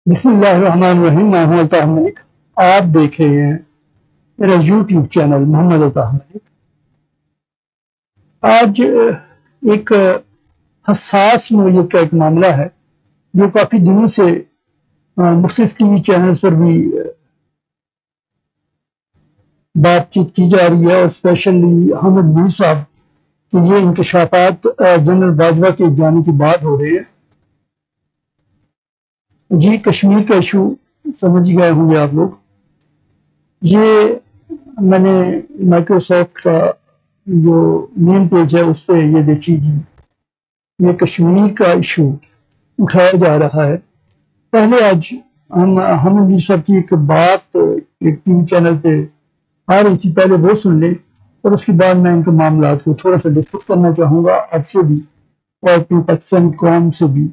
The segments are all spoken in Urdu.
بسم اللہ الرحمن الرحیم. میں ہوں الطاف ملک. آپ دیکھ رہے ہیں میرا یوٹیوب چینل محمد الطاف ملک. آج ایک حساس نوعیت کا ایک معاملہ ہے جو کافی دنوں سے مختلف ٹی وی چینلز پر بھی بات چیت کی جا رہی ہے، اور اسپیشلی حامد میر صاحب کہ یہ انکشافات جنرل باجوہ کے جانے کے بعد ہو رہے ہیں. جی، کشمیر کا ایشو سمجھ گئے ہوں گے آپ لوگ. یہ میں نے مائکروسافٹ کا جو مین پیج ہے اس پہ یہ دیکھی تھی، یہ کشمیر کا ایشو اٹھایا جا رہا ہے. پہلے آج ہم بھی سب کی ایک بات ایک ٹی وی چینل پہ آ رہی تھی، پہلے وہ سن لیں اور اس کے بعد میں ان کے معاملات کو تھوڑا سا ڈسکس کرنا چاہوں گا آپ سے بھی اور اپنی پاکستانی قوم سے بھی.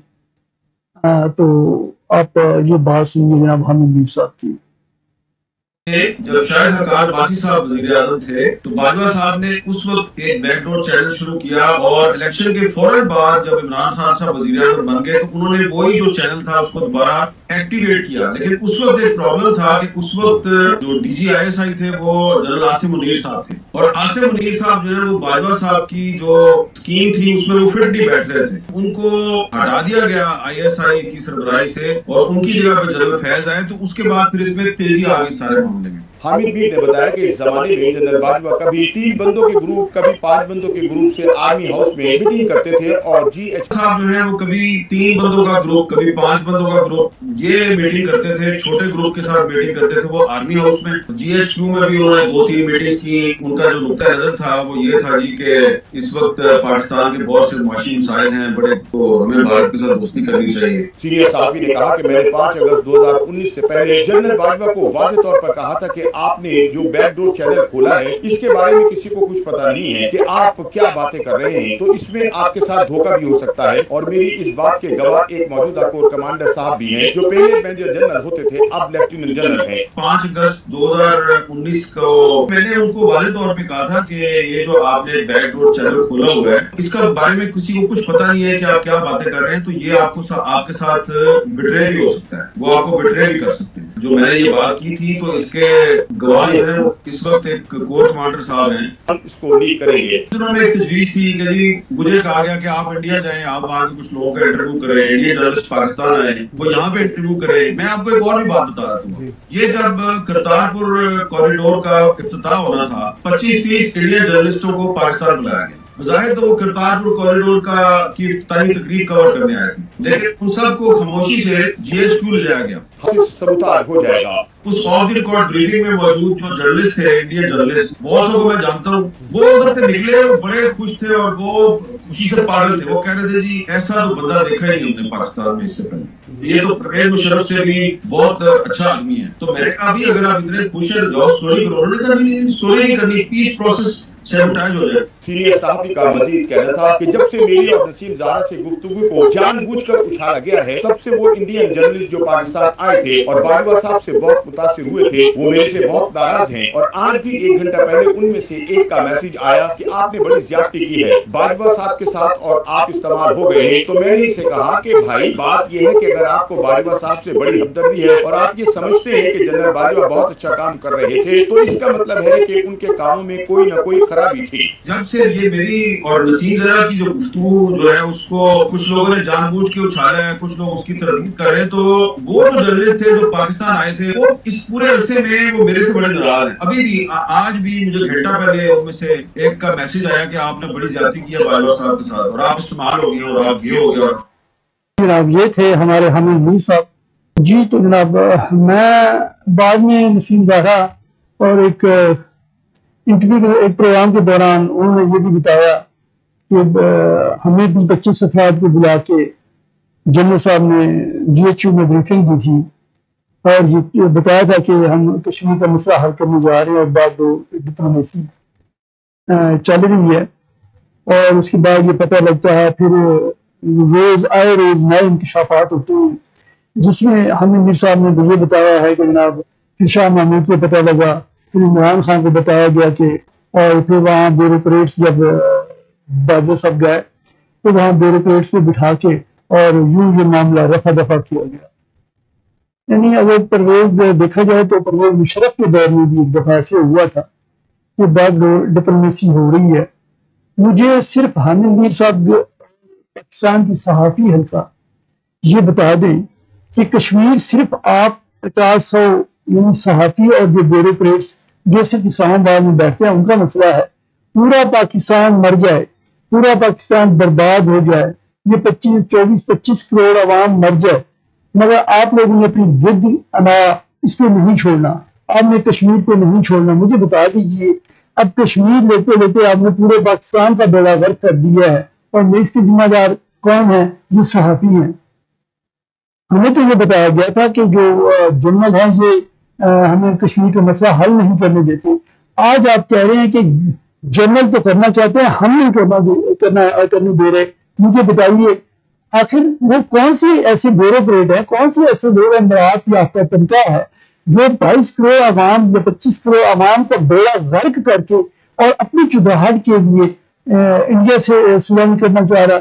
تو آپ یہ بات سنیے جناب حامد میر صاحب کی. جب شاہد حقان عباسی صاحب وزیر اعظم تھے تو باجوہ صاحب نے اس وقت ایک بیک ڈور چینل شروع کیا، اور الیکشن کے فوراً بعد جب عمران خان صاحب وزیر اعظم بن گئے تو انہوں نے وہی جو چینل تھا اس کو دوبارہ ایکٹیویٹ کیا. لیکن اس وقت ایک پرابلم تھا کہ اس وقت جو D G I S I تھے وہ جنرل عاصم منیر صاحب تھے، اور عاصم منیر صاحب جو ہے وہ باجوہ صاحب کی جو اسکیم تھی اس میں وہ فٹ نہیں بیٹھ رہے تھے. ان کو ہٹا دیا گیا آئی ایس آئی کی سربراہی سے، اور ان کی جگہ پہ جنرل فیض آئے. تو اس کے بعد پھر اس میں تیزی آ گئی سارے معاملے میں. حامد میر نے بتایا کہ اس زمانے میں جنرل باجوہ کبھی 3 بندوں کے گروپ کبھی 5 بندوں کے گروپ سے آرمی ہاؤس میں میٹنگ کرتے تھے، اور جی ایچ صاحب جو ہے وہ کبھی 3 بندوں کا گروپ کبھی 5 بندوں کا گروپ یہ میٹنگ کرتے تھے، چھوٹے گروپ کے ساتھ میٹنگ کرتے تھے وہ آرمی ہاؤس میں. جی ایچ کیو میں بھی انہوں نے 2-3 میٹنگز کی. ان کا جو نقطہ نظر تھا وہ یہ تھا جی کہ اس وقت پاکستان کے بہت سے معاشی مسائل ہیں بڑے، تو ہمیں بھارت کے ساتھ دوستی کرنی چاہیے. سینئر صحافی نے کہا کہ میں نے 5 اگست 2019 سے پہلے جنرل باجوہ کو واضح طور پر کہا تھا کہ آپ نے جو بیک ڈور چینل کھولا ہے اس کے بارے میں کسی کو کچھ پتہ نہیں ہے کہ آپ کیا باتیں کر رہے ہیں، تو اس میں آپ کے ساتھ دھوکہ بھی ہو سکتا ہے. اور میری اس بات کے گواہ ایک موجودہ کور کمانڈر صاحب بھی ہیں جو پہلے میجر جنرل ہوتے تھے، اب لیفٹیننٹ جنرل ہیں. 5 اگست 2019 کو میں نے ان کو واضح طور پہ کہا تھا کہ یہ جو آپ نے بیک ڈور چینل کھولا ہوا ہے اس کا بارے میں کسی کو کچھ پتہ نہیں ہے کہ آپ کیا باتیں کر رہے ہیں، تو یہ آپ کے ساتھ بٹرے بھی ہو سکتا ہے، وہ آپ کو بٹرے بھی کر سکتے ہیں. جو میں نے یہ بات کی تھی تو اس کے گواہ جو ہے اس وقت ایک کور کمانڈر صاحب ہیں، ہم اس کو لیک کریں گے. انہوں نے ایک تجویز کی کہ جی مجھے کہا گیا کہ آپ انڈیا جائیں، آپ وہاں کے کچھ لوگوں کا انٹرویو کریں، انڈین جرنلسٹ پاکستان آئے وہ یہاں پہ انٹرویو کریں. میں آپ کو ایک اور بھی بات بتا رہا ہوں، یہ جب کرتارپور کوریڈور کا افتتاح ہونا تھا 25-30 انڈین جرنلسٹوں کو پاکستان بلایا گیا. ظاہر تو وہ کرتارپور کوریڈور کی افتتاحی تقریب کور کرنے آئے تھے، لیکن ان سب کو خاموشی سے جی ایچ کیو لے جایا گیا. سبوتاژ ہو جائے گا. اس آف دی ریکارڈ بریفنگ میں موجود جو جرنلسٹ تھے، انڈین جرنلسٹ بہت سو کو میں جانتا ہوں، وہ ادھر سے نکلے بڑے خوش تھے اور وہ خوشی سے پاگل تھے. وہ کہہ رہے تھے جی ایسا تو بندہ دیکھا ہی نہیں ہم نے پاکستان میں اس سے پہلے، یہ تو پرویز مشرف سے بھی بہت اچھا آدمی ہے. تو میں نے کہا بھی اگر آپ اتنے خوش ہیں تو اسٹوری کرو. انہوں نے کہا اسٹوری نہیں کرنی، پیس پروسیس سیبوٹاژ ہو جائے. سینئر صحافی کا مزید کہنا تھا کہ جب سے میری اور نسیم زہرا سے گفتگو کو جان بوجھ کر اچھالا گیا ہے تب سے وہ انڈین جرنلسٹ جو پاکستان آئے تھے اور باجوہ صاحب سے بہت متاثر ہوئے تھے وہ میرے سے بہت ناراض ہیں. اور آج بھی 1 گھنٹہ پہلے ان میں سے ایک کا میسج آیا کہ آپ نے بڑی زیادتی کی ہے باجوہ صاحب کے ساتھ اور آپ استعمال ہو گئے ہیں. تو میں نے اسے کہا کہ بھائی بات یہ ہے کہ اگر آپ کو باجوہ صاحب سے بڑی ہمدردی ہے اور آپ یہ سمجھتے ہیں کہ جنرل باجوہ بہت اچھا کام کر رہے تھے تو اس کا مطلب ہے کہ ان کے کاموں میں کوئی نہ کوئی خرابی تھی. جب سے یہ میری اور نسیم زہرا کی جو گفتگو جو ہے اس کو کچھ لوگوں نے جان بوجھ کے اچھالا ہے، کچھ لوگ اس کی تردید کر رہے ہیں، تو وہ جو جرنلسٹ تھے جو پاکستان آئے تھے وہ اس پورے عرصے میں وہ میرے سے بڑے ناراض ہیں. ابھی بھی آج بھی مجھے گھنٹہ پہلے ان میں سے ایک کا میسج آیا کہ آپ نے بڑی زیادتی کی ہے باجوہ صاحب کے ساتھ اور آپ استعمال ہو گئے اور آپ یہ ہو گیا. جناب یہ تھے ہمارے حامد میر صاحب. جی تو جناب میں بعد میں نسیم زہرا اور ایک انٹرویو ایک پروگرام کے دوران انہوں نے یہ بھی بتایا کہ ہمیں بھی 25 افراد کو بلا کے جنرل صاحب نے جی ایچ یو میں بریفنگ دی تھی اور یہ بتایا تھا کہ ہم کشمیر کا مسئلہ حل کرنے جا رہے ہیں اور بعد وہ ڈپلومیسی چل رہی ہے. اور اس کے بعد یہ پتہ لگتا ہے پھر روز نئے انکشافات ہوتے ہیں جس میں حامد میر صاحب نے یہ بتایا ہے کہ جناب پھر شاہ محمود کو پتہ لگا، پھر عمران خان کو بتایا گیا کہ، اور پھر وہاں بیوروکریٹس جب باجوہ صاحب گئے تو وہاں بیوروکریٹس کو بٹھا کے اور یوں یہ معاملہ رفع دفع کیا گیا. یعنی اگر پرویز دیکھا جائے تو پرویز مشرف کے دور میں بھی ایک دفعہ ایسے ہوا تھا کہ بیک ڈور ڈپلومیسی ہو رہی ہے. مجھے صرف حامد میر صاحب پاکستان کی صحافی حلقہ یہ بتا دیں کہ کشمیر صرف آپ 50 یعنی صحافی اور جو بیوروکریٹس جو صرف اسلام آباد میں بیٹھتے ہیں ان کا مسئلہ ہے. پورا پاکستان مر جائے, پورا پاکستان برباد ہو جائے, یہ 25 کروڑ عوام مر جائے, مگر آپ لوگوں نے اپنی ضد انا اس کو نہیں چھوڑنا, آپ نے کشمیر کو نہیں چھوڑنا. مجھے بتا دیجئے اب کشمیر لیتے لیتے آپ نے پورے پاکستان کا بیڑا غرق کر دیا ہے, اور اس کے ذمہ دار کون ہیں؟ یہ صحافی ہیں. ہمیں تو یہ بتایا گیا تھا کہ جو جنرل ہیں یہ ہمیں کشمیر کا مسئلہ حل نہیں کرنے دیتے. آج آپ کہہ رہے ہیں کہ جنرل تو کرنا چاہتے ہیں, ہم نہیں کرنے دے رہے. مجھے بتائیے آخر وہ کون سے ایسے بیوروکریٹ ہیں, کون سے ایسے لوگ ہیں, مراعات یافتہ تنخواہ ہے جو 22 کروڑ عوام یا 25 کروڑ عوام کا بیڑا غرق کر کے اور اپنی چودراہٹ کے لیے انڈیا سے صلح نہیں کرنا چاہ رہا.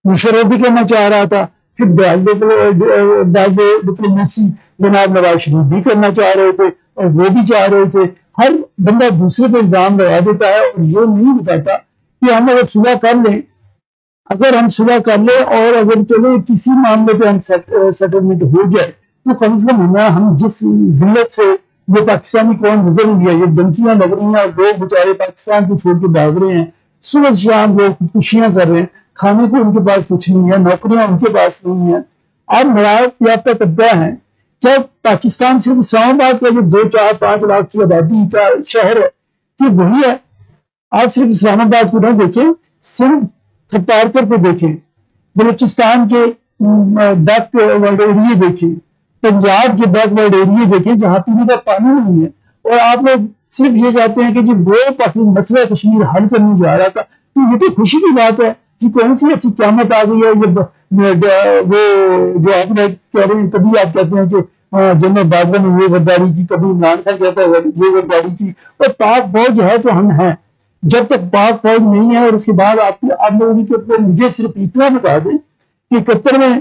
مشرف بھی کرنا چاہ رہا تھا, پھر بیک ڈپلومیسی جناب نواز شریف بھی کرنا چاہ رہے تھے, اور وہ بھی چاہ رہے تھے. ہر بندہ دوسرے پہ الزام لگا دیتا ہے اور یہ نہیں بتاتا کہ ہم اگر صلح کر لیں, اور اگر چلے کسی معاملے پہ ہم سیٹلمنٹ ہو جائے تو کم سے کم ہم جس ذلت سے یہ پاکستانی قوم گزر رہی ہے, یہ دھمکیاں لگ رہی ہیں اور لوگ بیچارے پاکستان کو چھوڑ کے بھاگ رہے ہیں, صبح شام لوگ خودکشیاں کر رہے ہیں, کھانے کو ان کے پاس کچھ نہیں ہے, نوکریاں ان کے پاس نہیں ہیں, آپ مراعات یافتہ طبقہ ہیں. کیا پاکستان صرف اسلام آباد کا جو 2-4-5 لاکھ کی آبادی کا شہر ہے صرف وہی ہے؟ آپ صرف اسلام آباد کو نہ دیکھیں, سندھ تھپارکر کو دیکھیں, بلوچستان کے بیک ورڈ ایریے دیکھیں, پنجاب کے بیک ورڈ ایریے دیکھیں جہاں پینے کا پانی نہیں ہے, اور آپ لوگ صرف یہ چاہتے ہیں کہ جی وہ مسئلہ کشمیر حل کرنے جا رہا تھا. تو یہ تو خوشی کی بات ہے کہ کون سی ایسی قیامت آ گئی ہے. وہ جو آپ نے کہہ رہے ہیں, کبھی آپ کہتے ہیں کہ جنرل باجوہ نے یہ غداری کی, کبھی عمران خان کہتا ہے یہ غداری کی, اور پاک فوج ہے تو ہم ہیں. جب تک پاک فوج نہیں ہے, اور اس کے بعد آپ لوگوں کی مجھے صرف اتنا بتا دیں کہ 71 میں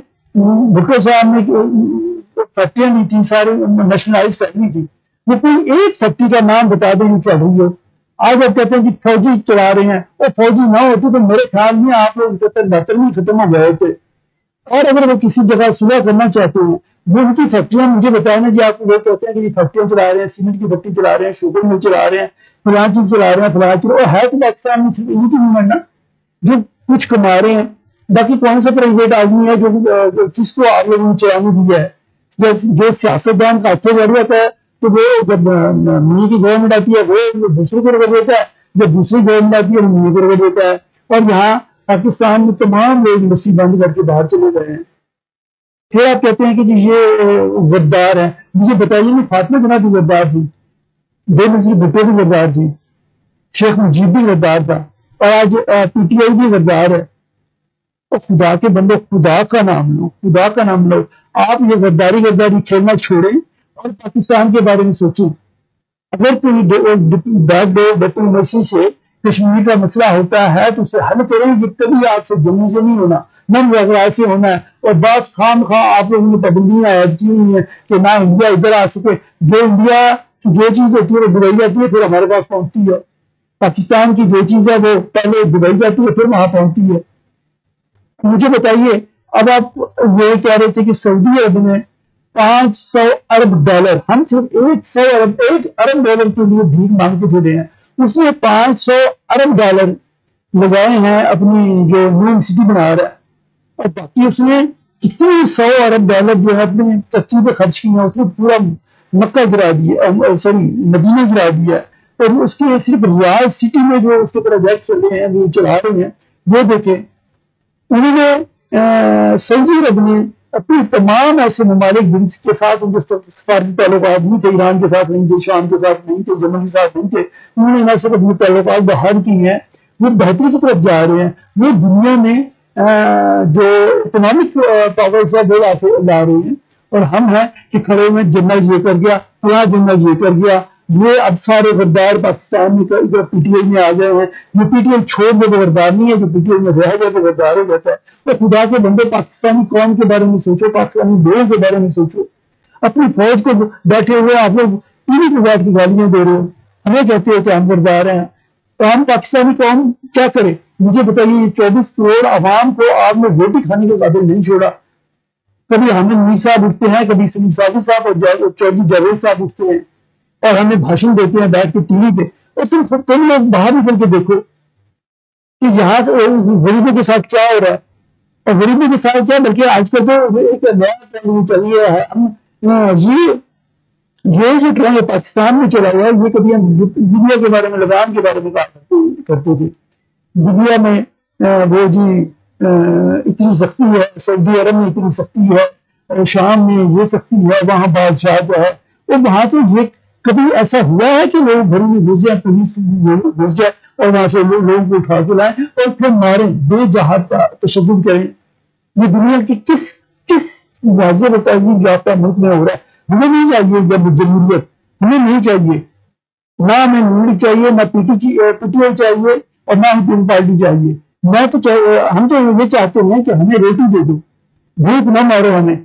بھٹو صاحب نے فیکٹریاں نہیں تھی, سارے نیشنلائز کرنی تھی, وہ کوئی ایک فیکٹری کا نام بتا دیں نہیں چل رہی ہو. آج آپ کہتے ہیں کہ فوجی چلا رہے ہیں, اور فوجی نہ ہوتے تو میرے خیال میں آپ لوگ 72 میں ختم ہو گئے ہوتے. اور اگر وہ کسی جگہ صلح کرنا چاہتے ہیں, وہ ان کی فیکٹریاں مجھے بتائیں نا جی. آپ وہ کہتے ہیں کہ یہ فیکٹریاں چلا رہے ہیں, سیمنٹ کی فیکٹری چلا رہے ہیں, شوگر مل چلا رہے ہیں, فلاں چیز چلا رہے ہیں, فلاں چیز, اور ہے تو پاکستان میں صرف انہیں کی نہیں مرنا جو کچھ کما رہے ہیں. باقی کون سا پرائیویٹ آدمی ہے جو جس کو آپ لوگوں نے چلانے دیا ہے؟ جو سیاستدان کا ہاتھوں چڑھ جاتا ہے تو وہ جب منی کی گورنمنٹ آتی ہے وہ دوسرے کو رگڑ دیتا ہے, جب دوسری گورنمنٹ آتی ہے وہ منی کو رگڑ دیتا ہے. اور یہاں پاکستان میں تمام لوگ انڈسٹری بند کر کے باہر چلے گئے ہیں. پھر آپ کہتے ہیں کہ جی یہ غدار ہے. مجھے بتائیے نہیں, فاطمہ جناح بھی غدار تھی, بے نظیر بھٹو بھی غدار تھی, شیخ مجیب بھی غدار تھا, اور آج پی ٹی آئی بھی غدار ہے. اور خدا کے بندے, خدا کا نام لو, خدا کا نام لو. آپ یہ غداری کھیلنا چھوڑیں اور پاکستان کے بارے میں سوچیں. اگر کوئی بیک ڈور ڈپلومیسی سے کشمیر کا مسئلہ ہوتا ہے تو اسے حل کریں. یہ کبھی آپ سے جموں سے نہیں ہونا, نہ میگھالیہ سے ہونا ہے. اور بعض خام خواہ آپ لوگوں نے پابندیاں عائد کی ہوئی ہیں کہ نہ انڈیا ادھر آ سکے. جو انڈیا کی جو چیز ہوتی ہے وہ دبئی جاتی ہے, پھر ہمارے پاس پہنچتی ہے. پاکستان کی جو چیز ہے وہ پہلے دبئی جاتی ہے, پھر وہاں پہنچتی ہے. مجھے بتائیے, اب آپ یہ کہہ رہے تھے کہ سعودی عرب نے $500 ارب, ہم صرف 1 ارب ڈالر کے لیے بھیک مانگتے پھرے ہیں. اس نے $500 ارب لگائے ہیں اپنی جو نئی سٹی بنا رہا ہے, اور باقی اس نے کتنے $100 ارب جو ہے اپنی ترقی پہ خرچ کی ہیں. اس نے پورا مکہ گرا دیا, مدینہ گرا دیا. اور اس کے صرف ریاض سٹی میں جو اس کے پروجیکٹ چل رہے ہیں, وہ چلا رہے ہیں, وہ دیکھیں. انہوں نے سعودی عرب نے اپنی تمام ایسے ممالک جن کے ساتھ ان کے سفارتی تعلقات نہیں تھے, ایران کے ساتھ نہیں تھے, شام کے ساتھ نہیں تھے, یمن کے ساتھ نہیں تھے, انہوں نے نہ صرف اپنے تعلقات بحال کی ہیں, وہ بہتری کی طرف جا رہے ہیں. وہ دنیا میں جو اکنامک پاورز ہے وہ لا رہے ہیں, اور ہم ہیں کہ کھڑے میں جنرل یہ کر گیا, فلاں جنرل یہ کر گیا, یہ اب سارے غدار پاکستان میں پی ٹی آئی میں آ گئے ہیں. یہ پی ٹی آئی چھوڑ دے تو غدار نہیں ہے, جو پی ٹی آئی میں رہ گیا تو غدار ہو جاتا ہے. تو خدا کے بندے پاکستانی قوم کے بارے میں سوچو, پاکستانی لوگوں کے بارے میں سوچو. اپنی فوج کو بیٹھے ہوئے آپ لوگ ٹی وی پہ بیٹھ کے گالیاں دے رہے ہو, ہمیں کہتے ہو کہ ہم غدار ہیں. تو ہم پاکستانی قوم کیا کرے؟ مجھے بتائیے, 24 کروڑ عوام کو آپ نے روٹی کھانے کے قابل نہیں چھوڑا. کبھی حامد میر صاحب اٹھتے ہیں, کبھی سلیم صادق صاحب اور چودھری جاوید صاحب اٹھتے ہیں اور ہمیں بھاشن دیتے ہیں بیٹھ کے ٹی وی پہ. اور تم لوگ باہر نکل کے دیکھو کہ یہاں غریبوں کے ساتھ کیا ہو رہا ہے. اور غریبوں کے ساتھ کیا, بلکہ آج کل تو ایک نیا پہلو چل رہا ہے. یہ جو ٹرینڈ پاکستان میں چلا ہوا ہے, یہ کبھی ہم لیبیا کے بارے میں, لبنان کے بارے میں کرتے تھے. لیبیا میں وہ جی اتنی سختی ہے, سعودی عرب میں اتنی سختی ہے, شام میں یہ سختی ہے, وہاں بادشاہ جو ہے وہ وہاں تو یہ کبھی ایسا ہوا ہے کہ لوگ گھروں میں گھس جائیں, پولیس گھس جائے اور وہاں سے لوگوں کو اٹھا کے لائیں اور پھر ماریں, بے جہاد تشدد کریں. یہ دنیا کی کس واضح تہذیب یافتہ ملک میں ہو رہا ہے. ہمیں نہیں چاہیے جب جمہوریت, ہمیں نہیں چاہیے, نہ ہمیں نون چاہیے, نہ پی ٹی آئی چاہیے اور نہ ہی پیپلز پارٹی چاہیے. ہم تو یہ چاہتے ہیں کہ ہمیں روٹی دے دو, بھوک نہ مارو ہمیں.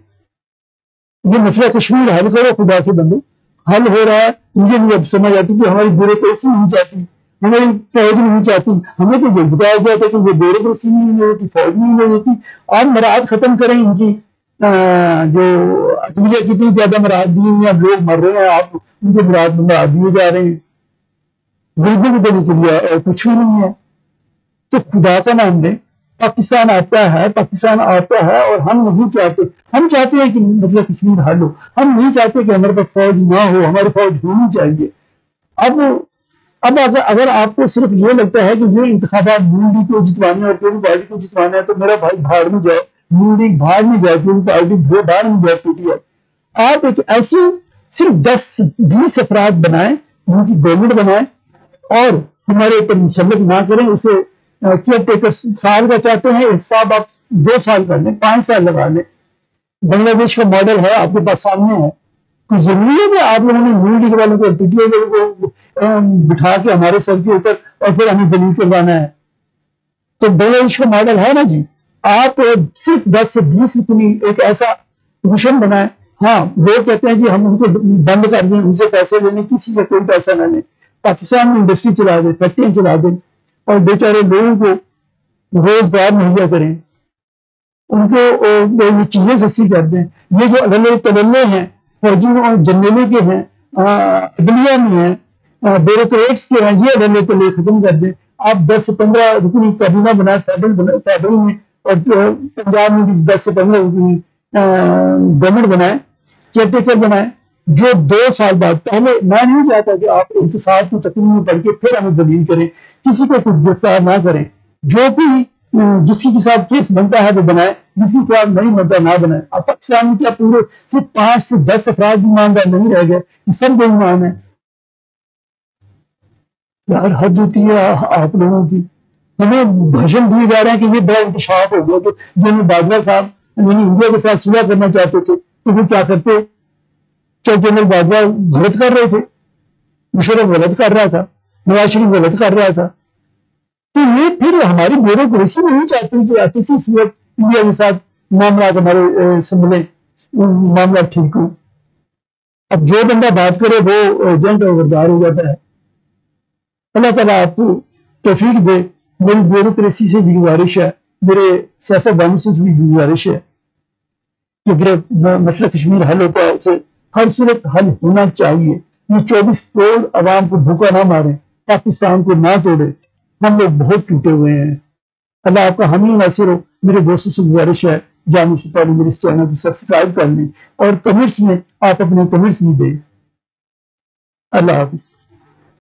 یہ مسئلہ کشمیر حل کرو خدا کے بندو. حل ہو رہا ہے, مجھے نہیں اب سمجھ آتی کہ ہماری بیوروکریسی نہیں چاہتی, ہماری فوج نہیں چاہتی. ہمیں تو یہ بتایا گیا تھا کہ یہ بیوروکریسی نہیں ہوتی, فوج نہیں ہوتی. آپ مراعات ختم کریں ان کی, جو عدلیہ کتنی زیادہ مراعات دی ہوئی ہیں, لوگ مر رہے ہیں, آپ ان کے مراعات دیے جا رہے ہیں. غریبوں کو دینے کے لیے کچھ بھی نہیں ہے. تو خدا کا نام دے, پاکستان آتا ہے اور ہم نہیں چاہتے. ہم چاہتے ہیں کہ مطلب کشمیر حل ہو, ہم نہیں چاہتے کہ ہمارے پاس فوج نہ ہو, ہماری فوج ہونی چاہیے. اب اگر آپ کو صرف یہ لگتا ہے کہ یہ انتخابات نون لیگ کو جتوانے اور پیپلز پارٹی کو جتوانا ہے, تو میرا بھائی بھاڑ میں جائے, نون لیگ بھاڑ میں جائے, پیپلز پارٹی بھاڑ میں جائے, پی ٹی آئی. آپ ایک ایسی صرف 10-20 افراد بنائیں, ان کی گورنمنٹ بنائیں اور ہمارے اوپر مسلط نہ کریں. اسے کیئر ٹیکر سال کا چاہتے ہیں, احتساب آپ 2 سال کر لیں, 5 سال لگا لیں. بنگلہ دیش کا ماڈل ہے, آپ کے پاس سامنے ہے. کوئی ضروری ہے کہ آپ لوگوں نے نون لیگ والوں کو, پی ٹی آئی والوں کو بٹھا کے ہمارے سر کے اوپر اور پھر ہمیں ذلیل کروانا ہے؟ تو بنگلہ دیش کا ماڈل ہے نا جی. آپ صرف 10 سے 20 اپنی ایک ایسا مشن بنائیں. ہاں, لوگ کہتے ہیں کہ ہم ان کو بند کر دیں, ان سے پیسے لینے, کسی سے کوئی پیسہ نہ لیں. پاکستان میں انڈسٹری چلا دیں, فیکٹریاں چلا دیں اور بیچارے لوگوں کو روزگار مہیا کریں, ان کو یہ چیزیں سستی کر دیں. یہ جو اگلے تللے ہیں, فوجیوں اور جنرلوں کے ہیں, عدلیہ میں ہیں, بیوروکریٹس کے ہیں, یہ اگلے تلے ختم کر دیں. آپ 10 سے 15 رکنی کابینہ بنائیں فیڈرل میں, اور پنجاب میں بھی 10 سے 15 رکنی گورنمنٹ بنائیں, کیئر ٹیکر بنائیں, جو 2 سال بعد. پہلے میں نہیں چاہتا کہ آپ احتساب کی تقریر میں پڑھ کے پھر ہمیں ذلیل کریں, کسی کو کچھ گرفتار نہ کریں. جو بھی جس کی ساتھ کیس بنتا ہے وہ بنائے, جس کی خلاف نہیں بنتا نہ بنائے. اب پاکستان میں کیا پورے صرف 5 سے 10 افراد ایماندار نہیں رہ گئے, یہ سب بے ایمان ہیں. یار حد ہوتی ہے آپ لوگوں کی. ہمیں بھاشن دیے جا رہے ہیں کہ یہ بڑا انکشاف ہو گیا. کہ جنرل باجوہ صاحب یعنی انڈیا کے ساتھ صلح کرنا چاہتے تھے, تو وہ کیا کرتے؟ کیا جنرل باجوہ غلط کر رہے تھے؟ مشرف غلط کر رہا تھا, نواز شریف غلط کر رہا تھا. تو یہ پھر ہماری بیوروکریسی نہیں چاہتی کہ کسی صورت انڈیا کے ساتھ معاملات ہمارے سنبھلیں, معاملات ٹھیک ہوں. اب جو بندہ بات کرے وہ ایجنٹ اور غدار ہو جاتا ہے. اللہ تعالیٰ آپ کو توفیق دے. میری بیوروکریسی سے بھی گزارش ہے, میرے سیاستدانوں سے بھی گزارش ہے کہ اگر مسئلہ کشمیر حل ہوتا ہے اسے ہر صورت حل ہونا چاہیے. یہ 24 کروڑ عوام کو بھوکا نہ مارے, پاکستان کو نہ توڑے. ہم لوگ بہت ٹوٹے ہوئے ہیں. اللہ آپ کا حامی ناصر ہو. میرے دوستوں سے گزارش ہے جانے سے پہلے میرے اس چینل کو سبسکرائب کر لیں اور کمنٹس میں آپ اپنے کمنٹس میں دیں. اللہ حافظ.